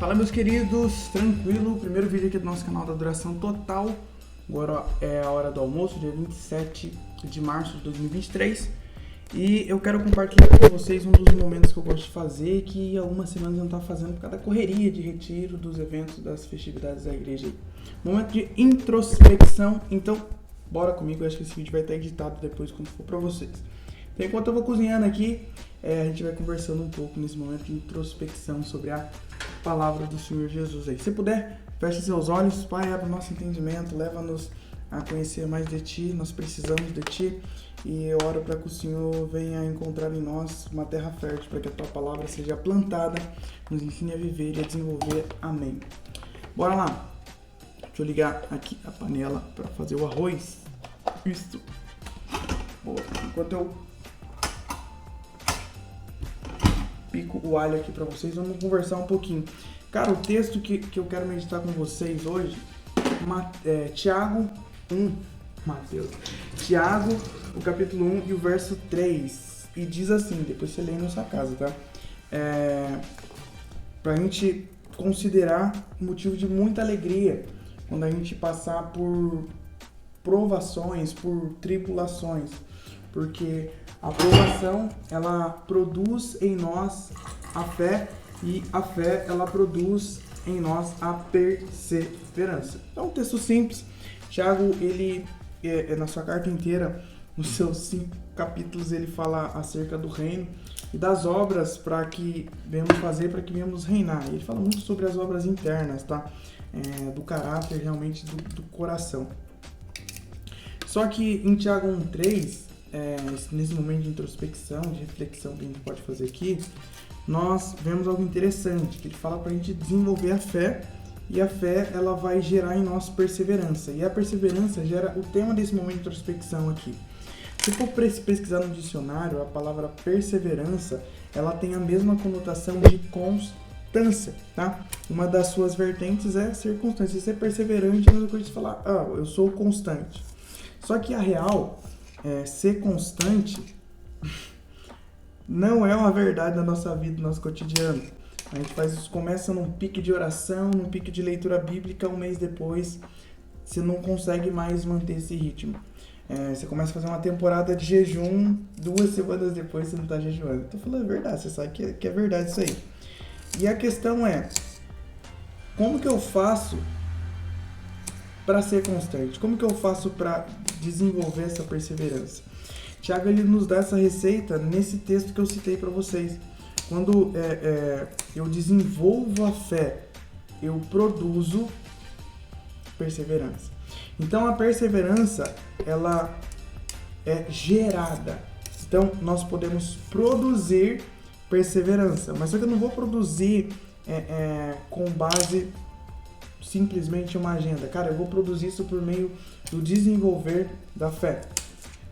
Fala, meus queridos, tranquilo? Primeiro vídeo aqui do nosso canal da Adoração Total. Agora é a hora do almoço, dia 27 de março de 2023. E eu quero compartilhar com vocês um dos momentos que eu gosto de fazer, que há algumas semanas eu não estava fazendo por causa da correria de retiro, dos eventos, das festividades da igreja. Momento de introspecção. Então, bora comigo, eu acho que esse vídeo vai estar editado depois quando for para vocês. Então, enquanto eu vou cozinhando aqui, a gente vai conversando um pouco nesse momento de introspecção sobre a palavra do Senhor Jesus aí. Se puder, feche seus olhos, Pai, abre o nosso entendimento, leva-nos a conhecer mais de Ti, nós precisamos de Ti, e eu oro para que o Senhor venha encontrar em nós uma terra fértil, para que a Tua palavra seja plantada, nos ensine a viver e a desenvolver. Amém. Bora lá. Deixa eu ligar aqui a panela para fazer o arroz. Isso. Boa. Enquanto eu pico o alho aqui para vocês, vamos conversar um pouquinho. Cara, o texto que eu quero meditar com vocês hoje é Tiago 1, Tiago, o capítulo 1 e o verso 3. E diz assim, depois você lê na sua casa, tá? Pra gente considerar motivo de muita alegria quando a gente passar por provações, por tribulações. Porque a provação, ela produz em nós a fé, e a fé, ela produz em nós a perseverança. Então, um texto simples. Tiago, ele, na sua carta inteira, nos seus 5 capítulos, ele fala acerca do reino e das obras para que venhamos fazer, para que venhamos reinar. Ele fala muito sobre as obras internas, tá? Do caráter, realmente, do coração. Só que em Tiago 1,3, nesse momento de introspecção, de reflexão que a gente pode fazer aqui, nós vemos algo interessante, que ele fala para a gente desenvolver a fé, e a fé, ela vai gerar em nós perseverança, e a perseverança gera o tema desse momento de introspecção aqui. Se for pesquisar no dicionário, a palavra perseverança, ela tem a mesma conotação de constância, tá? Uma das suas vertentes é ser constante. Se você é perseverante, é a mesma coisa de falar, eu sou constante. Só que a real, ser constante não é uma verdade na nossa vida, no nosso cotidiano. A gente faz isso, começa num pique de oração, num pique de leitura bíblica, um mês depois você não consegue mais manter esse ritmo. Você começa a fazer uma temporada de jejum, 2 semanas depois você não está jejuando. Tô falando a verdade, você sabe que é verdade isso aí. E a questão é, como que eu faço para ser constante? Como que eu faço para desenvolver essa perseverança? Tiago, ele nos dá essa receita nesse texto que eu citei para vocês. Quando eu desenvolvo a fé, eu produzo perseverança. Então, a perseverança, ela é gerada. Então, nós podemos produzir perseverança. Mas só que eu não vou produzir com base simplesmente em uma agenda. Cara, eu vou produzir isso por meio do desenvolver da fé.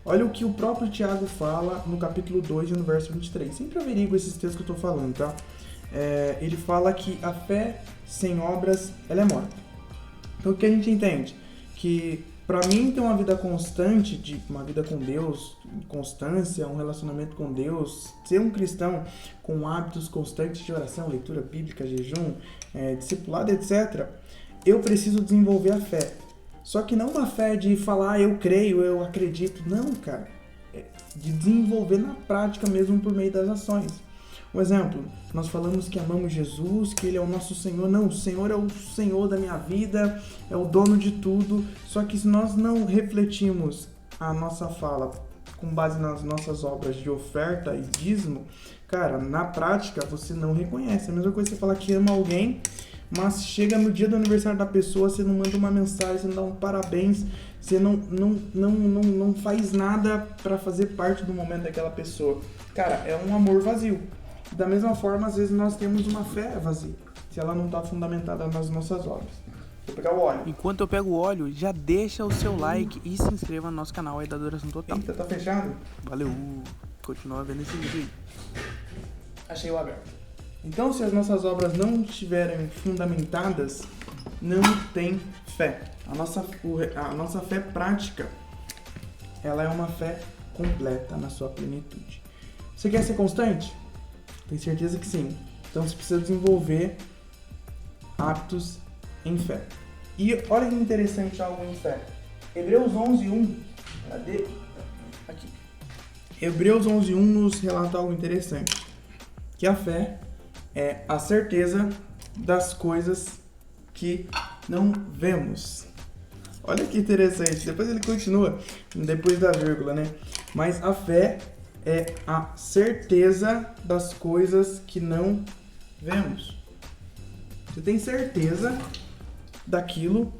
Olha o que o próprio Tiago fala no capítulo 2 e no verso 23. Sempre averigo esses textos que eu estou falando, tá? Ele fala que a fé sem obras, ela é morta. Então, o que a gente entende? Que para mim ter uma vida constante, uma vida com Deus, constância, um relacionamento com Deus, ser um cristão com hábitos constantes de oração, leitura bíblica, jejum, discipulado, etc., eu preciso desenvolver a fé. Só que não uma fé de falar, eu creio, eu acredito. Não, cara. De desenvolver na prática mesmo por meio das ações. Um exemplo, nós falamos que amamos Jesus, que Ele é o nosso Senhor. Não, o Senhor é o Senhor da minha vida, é o dono de tudo. Só que se nós não refletimos a nossa fala com base nas nossas obras de oferta e dízimo, cara, na prática você não reconhece. É a mesma coisa que você falar que ama alguém, mas chega no dia do aniversário da pessoa, você não manda uma mensagem, você não dá um parabéns, você não faz nada para fazer parte do momento daquela pessoa. Cara, é um amor vazio. Da mesma forma, às vezes nós temos uma fé vazia, se ela não está fundamentada nas nossas obras. Vou pegar o óleo. Enquanto eu pego o óleo, já deixa o seu like e se inscreva no nosso canal aí da Adoração Total. Eita, tá fechado? Valeu, continua vendo esse vídeo aí. Achei o aberto. Então, se as nossas obras não estiverem fundamentadas, não tem fé. A nossa fé prática, ela é uma fé completa na sua plenitude. Você quer ser constante? Tenho certeza que sim. Então, você precisa desenvolver aptos em fé. E olha que interessante algo em fé. Hebreus 11:1. Cadê? Aqui. Hebreus 11:1 nos relata algo interessante. Que a fé é a certeza das coisas que não vemos. Olha que interessante. Depois ele continua, depois da vírgula, né? Mas a fé é a certeza das coisas que não vemos. Você tem certeza daquilo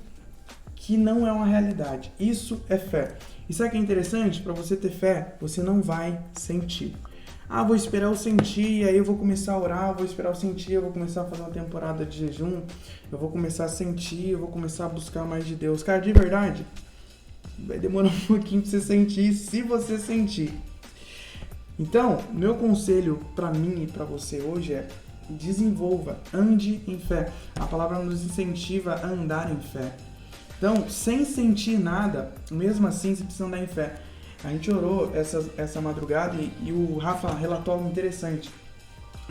que não é uma realidade. Isso é fé. E sabe o que é interessante? Para você ter fé, você não vai sentir. Ah, vou esperar eu sentir, aí eu vou começar a orar, vou esperar eu sentir, eu vou começar a fazer uma temporada de jejum, eu vou começar a sentir, eu vou começar a buscar mais de Deus. Cara, de verdade, vai demorar um pouquinho pra você sentir, se você sentir. Então, meu conselho pra mim e pra você hoje é: desenvolva, ande em fé. A palavra nos incentiva a andar em fé. Então, sem sentir nada, mesmo assim, você precisa andar em fé. A gente orou essa madrugada e o Rafa relatou algo interessante.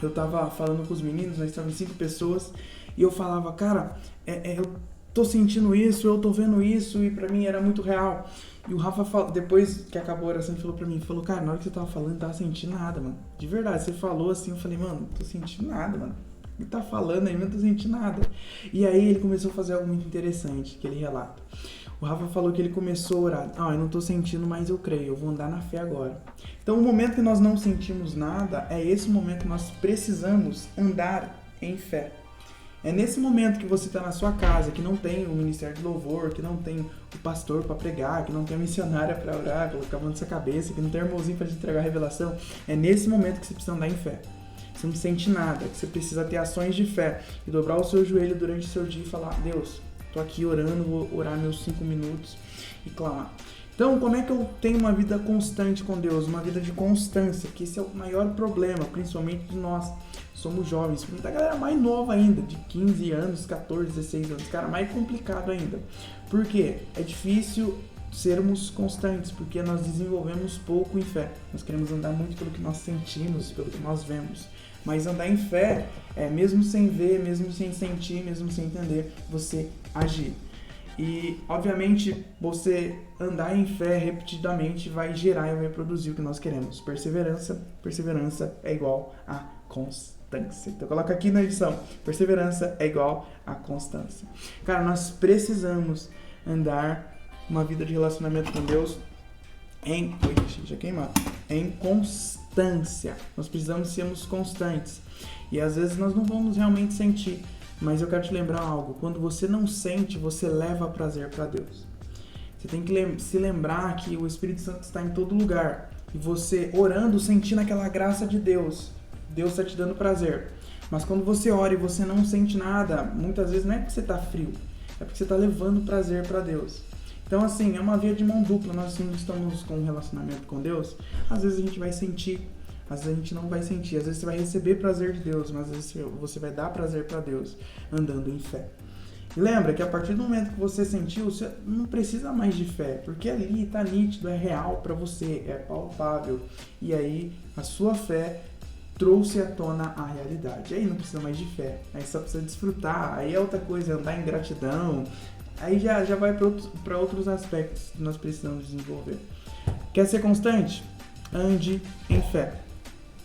Eu tava falando com os meninos, nós estávamos 5 pessoas, e eu falava, cara, eu tô sentindo isso, eu tô vendo isso, e pra mim era muito real. E o Rafa, depois que acabou a oração, ele falou pra mim, cara, na hora que você tava falando, eu não tava sentindo nada, mano. De verdade, você falou assim, eu falei, mano, não tô sentindo nada, mano. Ele tá falando aí, mas não tô sentindo nada. E aí ele começou a fazer algo muito interessante, que ele relata. O Rafa falou que ele começou a orar. Eu não tô sentindo, mas eu creio, eu vou andar na fé agora. Então, o momento que nós não sentimos nada, é esse momento que nós precisamos andar em fé. É nesse momento que você está na sua casa, que não tem o ministério de louvor, que não tem o pastor para pregar, que não tem a missionária para orar, colocar a mão na sua cabeça, que não tem o irmãozinho para te entregar a revelação. É nesse momento que você precisa andar em fé. Você não sente nada, que você precisa ter ações de fé e dobrar o seu joelho durante o seu dia e falar, Deus, tô aqui orando, vou orar meus 5 minutos e clamar. Então, como é que eu tenho uma vida constante com Deus? Uma vida de constância, que esse é o maior problema, principalmente de nós. Somos jovens, muita galera mais nova ainda, de 15 anos, 14, 16 anos, cara, mais complicado ainda. Por quê? É difícil sermos constantes, porque nós desenvolvemos pouco em fé. Nós queremos andar muito pelo que nós sentimos, pelo que nós vemos. Mas andar em fé é mesmo sem ver, mesmo sem sentir, mesmo sem entender, você agir. E, obviamente, você andar em fé repetidamente vai gerar e vai produzir o que nós queremos. Perseverança é igual a constância. Então, coloca aqui na edição. Perseverança é igual a constância. Cara, nós precisamos andar uma vida de relacionamento com Deus em constância. Nós precisamos sermos constantes. E, às vezes, nós não vamos realmente sentir. Mas eu quero te lembrar algo, quando você não sente, você leva prazer para Deus. Você tem que se lembrar que o Espírito Santo está em todo lugar. E você orando, sentindo aquela graça de Deus, Deus está te dando prazer. Mas quando você ora e você não sente nada, muitas vezes não é porque você está frio, é porque você está levando prazer para Deus. Então assim, é uma via de mão dupla, nós não estamos com um relacionamento com Deus, às vezes a gente vai sentir, às vezes a gente não vai sentir, às vezes você vai receber prazer de Deus, mas às vezes você vai dar prazer para Deus andando em fé. E lembra que a partir do momento que você sentiu, você não precisa mais de fé, porque ali está nítido, é real para você, é palpável. E aí a sua fé trouxe à tona a realidade. Aí não precisa mais de fé, aí só precisa desfrutar, aí é outra coisa, é andar em gratidão, aí já vai para outros aspectos que nós precisamos desenvolver. Quer ser constante? Ande em fé.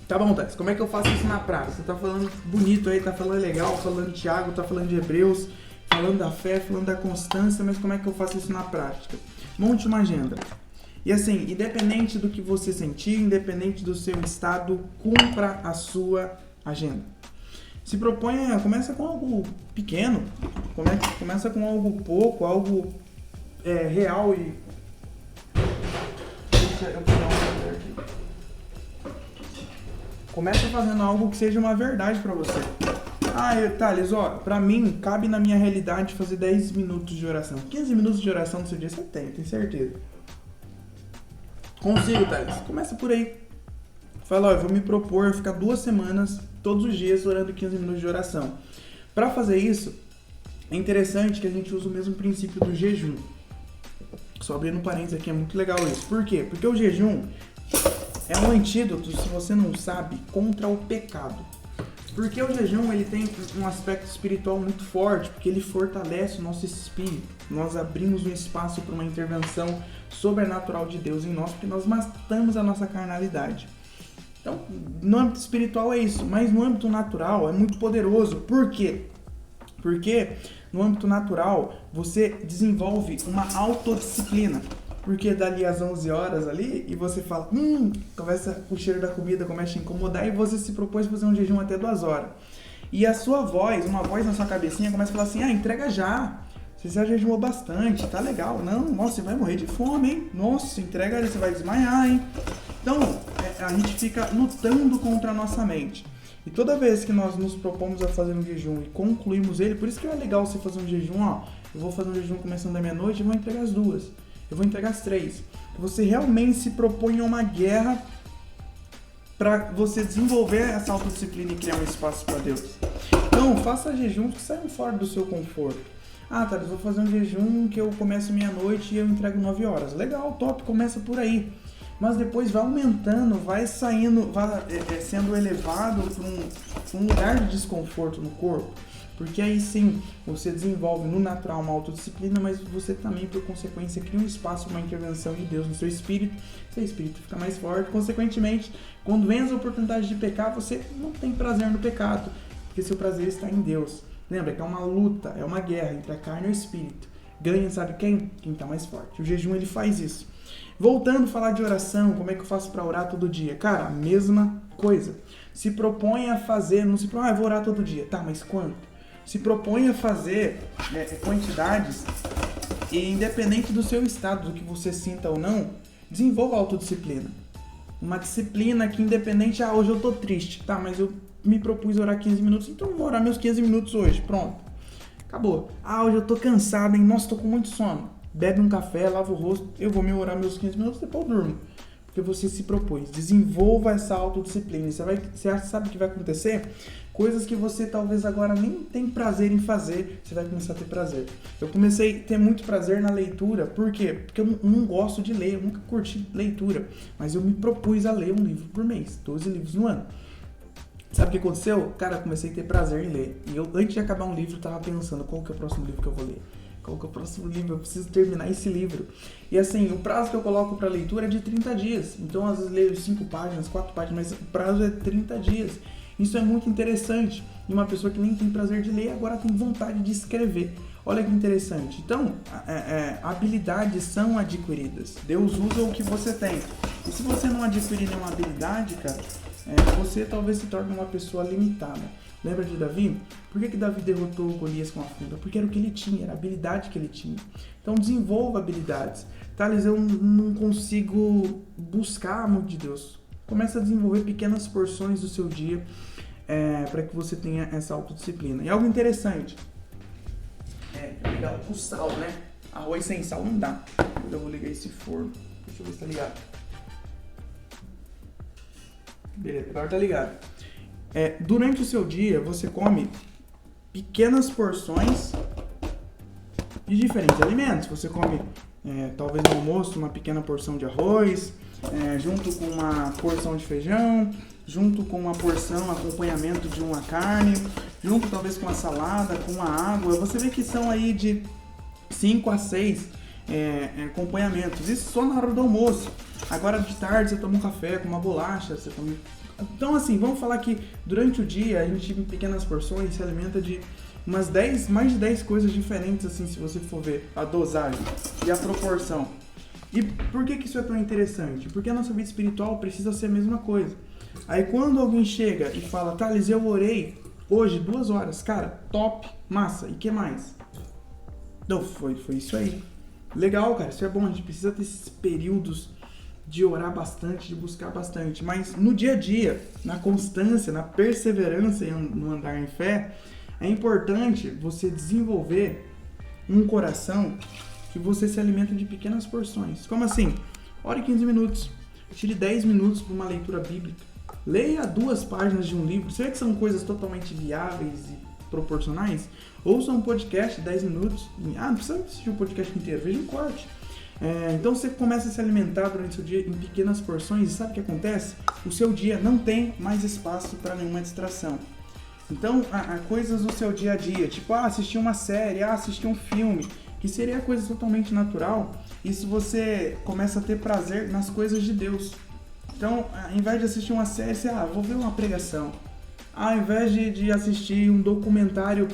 Tá bom, Thales, como é que eu faço isso na prática? Você tá falando bonito aí, tá falando legal, falando de Tiago, tá falando de Hebreus, falando da fé, falando da constância, mas como é que eu faço isso na prática? Monte uma agenda. E assim, independente do que você sentir, independente do seu estado, cumpra a sua agenda. Se proponha, começa com algo pequeno, começa com algo pouco, algo real e... Deixa eu pegar um papel aqui. Começa fazendo algo que seja uma verdade pra você. Thales, pra mim, cabe na minha realidade fazer 10 minutos de oração. 15 minutos de oração no seu dia você tem, tenho certeza. Consigo, Thales. Começa por aí. Fala, eu vou me propor a ficar 2 semanas, todos os dias, orando 15 minutos de oração. Pra fazer isso, é interessante que a gente use o mesmo princípio do jejum. Só abrindo um parênteses aqui, é muito legal isso. Por quê? Porque o jejum é um antídoto, se você não sabe, contra o pecado. Porque o jejum ele tem um aspecto espiritual muito forte, porque ele fortalece o nosso espírito. Nós abrimos um espaço para uma intervenção sobrenatural de Deus em nós, porque nós matamos a nossa carnalidade. Então, no âmbito espiritual é isso, mas no âmbito natural é muito poderoso. Por quê? Porque no âmbito natural você desenvolve uma autodisciplina. Porque dali às 11 horas ali, e você fala, começa o cheiro da comida, começa a incomodar, e você se propôs a fazer um jejum até 2 horas. E a sua voz, uma voz na sua cabecinha, começa a falar assim, entrega já. Você já jejuou bastante, tá legal. Não, nossa, você vai morrer de fome, hein? Nossa, entrega, você vai desmaiar, hein? Então, a gente fica lutando contra a nossa mente. E toda vez que nós nos propomos a fazer um jejum e concluímos ele, por isso que é legal você fazer um jejum, eu vou fazer um jejum começando da meia-noite e vou entregar às 2. Eu vou entregar às 3. Você realmente se propõe a uma guerra para você desenvolver essa autodisciplina e criar um espaço para Deus. Então, faça jejuns que saiam fora do seu conforto. Thales, vou fazer um jejum que eu começo meia-noite e eu entrego 9 horas. Legal, top, começa por aí. Mas depois vai aumentando, vai saindo, vai sendo elevado para um lugar de desconforto no corpo. Porque aí sim, você desenvolve no natural uma autodisciplina, mas você também, por consequência, cria um espaço para uma intervenção de Deus no seu espírito fica mais forte. Consequentemente, quando vem as oportunidades de pecar, você não tem prazer no pecado, porque seu prazer está em Deus. Lembra que é uma luta, é uma guerra entre a carne e o espírito. Ganha, sabe quem? Quem está mais forte. O jejum, ele faz isso. Voltando a falar de oração, como é que eu faço para orar todo dia? Cara, a mesma coisa. Se propõe a fazer, não se propõe, eu vou orar todo dia. Tá, mas quanto? Se propõe a fazer quantidades e independente do seu estado, do que você sinta ou não, desenvolva a autodisciplina. Uma disciplina que independente, hoje eu tô triste, tá, mas eu me propus a orar 15 minutos, então eu vou orar meus 15 minutos hoje, pronto. Acabou. Hoje eu tô cansado, hein, nossa, tô com muito sono. Bebe um café, lava o rosto, eu vou me orar meus 15 minutos, depois eu durmo. Porque você se propôs. Desenvolva essa autodisciplina. Você sabe o que vai acontecer? Coisas que você talvez agora nem tem prazer em fazer, você vai começar a ter prazer. Eu comecei a ter muito prazer na leitura. Por quê? Porque eu não gosto de ler, eu nunca curti leitura. Mas eu me propus a ler um livro por mês, 12 livros no ano. Sabe o que aconteceu? Cara, eu comecei a ter prazer em ler. E eu, antes de acabar um livro, eu tava pensando, qual que é o próximo livro que eu vou ler? Qual que é o próximo livro? Eu preciso terminar esse livro. E assim, o prazo que eu coloco para leitura é de 30 dias. Então, às vezes, leio 5 páginas, 4 páginas, mas o prazo é 30 dias. Isso é muito interessante. E uma pessoa que nem tem prazer de ler, agora tem vontade de escrever. Olha que interessante. Então, habilidades são adquiridas. Deus usa o que você tem. E se você não adquirir nenhuma habilidade, cara, você talvez se torne uma pessoa limitada. Lembra de Davi? Por que Davi derrotou Golias com a funda? Porque era o que ele tinha, era a habilidade que ele tinha. Então desenvolva habilidades. Thales, eu não consigo buscar muito de Deus. Comece a desenvolver pequenas porções do seu dia para que você tenha essa autodisciplina. E algo interessante, ligar com sal, né? Arroz sem sal não dá. Eu vou ligar esse forno. Deixa eu ver se tá ligado. Beleza, agora tá ligado. Durante o seu dia, você come pequenas porções de diferentes alimentos. Você come, talvez no almoço, uma pequena porção de arroz, junto com uma porção de feijão, junto com uma porção, acompanhamento de uma carne, junto talvez com uma salada, com uma água. Você vê que são aí de 5 a 6 acompanhamentos. Isso só na hora do almoço. Agora de tarde você toma um café com uma bolacha, você toma... Então assim, vamos falar que durante o dia a gente em pequenas porções se alimenta de mais de 10 coisas diferentes, assim, se você for ver a dosagem e a proporção. E por que isso é tão interessante? Porque a nossa vida espiritual precisa ser a mesma coisa. Aí quando alguém chega e fala, Thales, eu orei hoje 2 horas, cara, top, massa, e que mais? Não, foi isso aí. Legal, cara, isso é bom, a gente precisa ter esses períodos de orar bastante, de buscar bastante, mas no dia a dia, na constância, na perseverança e no andar em fé, é importante você desenvolver um coração que você se alimenta de pequenas porções. Como assim? Ore 15 minutos, tire 10 minutos para uma leitura bíblica, leia 2 páginas de um livro. Você vê que são coisas totalmente viáveis e proporcionais? Ouça um podcast de 10 minutos, não precisa assistir o podcast inteiro, veja um corte. Então você começa a se alimentar durante o seu dia em pequenas porções e sabe o que acontece? O seu dia não tem mais espaço para nenhuma distração. Então, coisas do seu dia a dia, tipo, assistir uma série, assistir um filme, que seria coisa totalmente natural, isso você começa a ter prazer nas coisas de Deus. Então, ao invés de assistir uma série, você, vou ver uma pregação. Ao invés de assistir um documentário,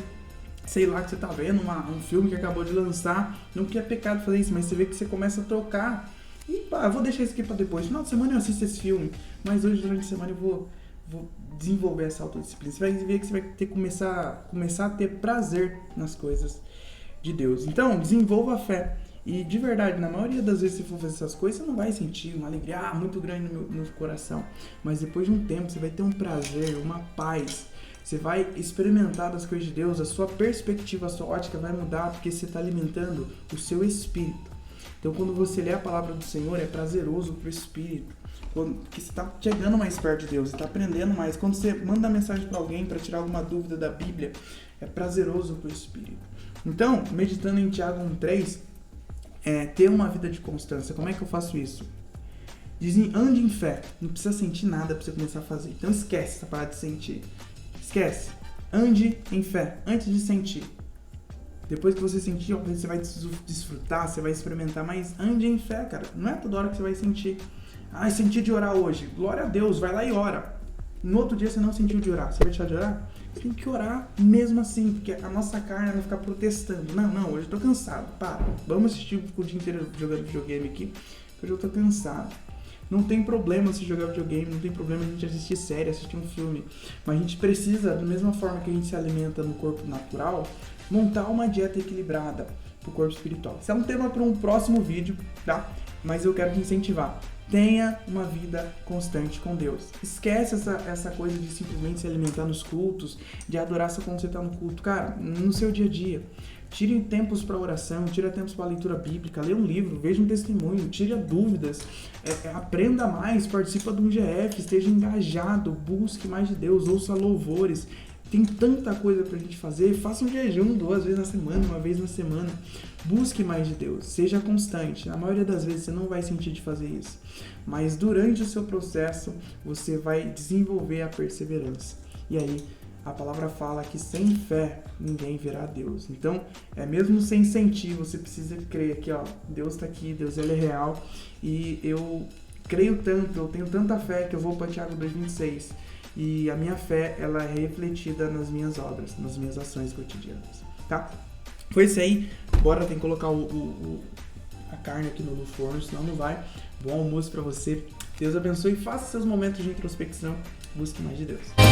sei lá, que você tá vendo, um filme que acabou de lançar, não que é pecado fazer isso, mas você vê que você começa a trocar. E eu vou deixar isso aqui pra depois. No final de semana eu assisto esse filme, mas hoje durante a semana eu vou desenvolver essa autodisciplina. Você vai ver que você vai ter que começar a ter prazer nas coisas de Deus. Então, desenvolva a fé. E de verdade, na maioria das vezes que você for fazer essas coisas, você não vai sentir uma alegria muito grande no coração. Mas depois de um tempo, você vai ter um prazer, uma paz. Você vai experimentar das coisas de Deus, a sua perspectiva, a sua ótica vai mudar, porque você está alimentando o seu espírito. Então, quando você lê a palavra do Senhor, é prazeroso para o espírito. Porque você está chegando mais perto de Deus, você está aprendendo mais. Quando você manda mensagem para alguém para tirar alguma dúvida da Bíblia, é prazeroso para o espírito. Então, meditando em Tiago 1,3, ter uma vida de constância. Como é que eu faço isso? Dizem, ande em fé. Não precisa sentir nada para você começar a fazer. Então esquece essa parada de sentir. Esquece. Ande em fé, antes de sentir. Depois que você sentir, você vai desfrutar, você vai experimentar, mas ande em fé, cara. Não é toda hora que você vai sentir. Senti de orar hoje. Glória a Deus, vai lá e ora. No outro dia você não sentiu de orar. Você vai deixar de orar? Você tem que orar mesmo assim, porque a nossa carne vai ficar protestando. Não, hoje eu tô cansado. Para, vamos assistir o dia inteiro jogando videogame aqui, hoje eu tô cansado. Não tem problema se jogar videogame, não tem problema a gente assistir série, assistir um filme. Mas a gente precisa, da mesma forma que a gente se alimenta no corpo natural, montar uma dieta equilibrada pro corpo espiritual. Isso é um tema para um próximo vídeo, tá? Mas eu quero te incentivar. Tenha uma vida constante com Deus. Esquece essa coisa de simplesmente se alimentar nos cultos, de adorar só quando você está no culto. Cara, no seu dia a dia. Tire tempos para oração, tire tempos para leitura bíblica, leia um livro, veja um testemunho, tire dúvidas, aprenda mais, participa de um GF, esteja engajado, busque mais de Deus, ouça louvores. Tem tanta coisa pra gente fazer. Faça um jejum 2 vezes na semana, 1 vez na semana. Busque mais de Deus. Seja constante. Na maioria das vezes você não vai sentir de fazer isso. Mas durante o seu processo, você vai desenvolver a perseverança. E aí, a palavra fala que sem fé, ninguém verá Deus. Então, mesmo sem sentir, você precisa crer que Deus está aqui, Deus ele é real. E eu creio tanto, eu tenho tanta fé que eu vou para Tiago 2,26. E a minha fé, ela é refletida nas minhas obras, nas minhas ações cotidianas, tá? Foi isso aí. Bora, tem que colocar a carne aqui no forno, senão não vai. Bom almoço pra você. Deus abençoe. Faça seus momentos de introspecção. Busque mais de Deus.